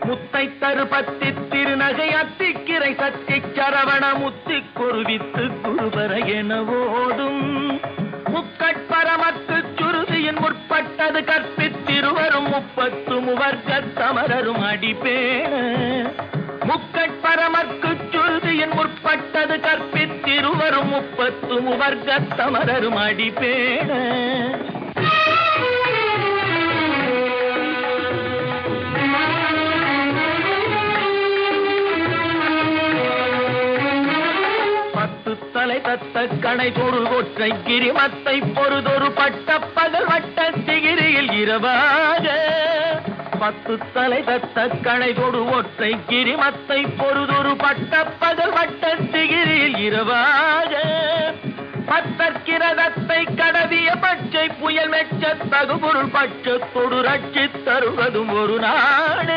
முத்தை தருபத்தி திருநகை அத்திக்கிரை சத்தி சரவண முத்தி குருவித்து குருபர என ஓடும் முக்கட்பரமக்கு சுருதியின் முற்பட்டது கற்பித்திருவரும் 30 முவர்க்க சமரரும் அடிப்பேன முக்கட்பரமக்கு சுருதியின் முற்பட்டது கற்பித்திருவரும் 30 முவர்க்க சமரரும் அடிப்பேன தலை தத்த கணை தொடு ஒற்றை கிரிமத்தை பொறுதொரு பட்ட பகல் வட்ட திகிரியில் இரவாக 10 தலை தத்த கணை தொடு ஒற்றை கிரிமத்தை பொறுதொரு பட்ட பகல் வட்ட திகிரியில் இரவாக பத்தற்கிரதத்தை கடவிய பச்சை புயல் மெச்ச தகுபொருள் பட்சத்தொடு ரட்சி தருவதும் ஒரு நாடு.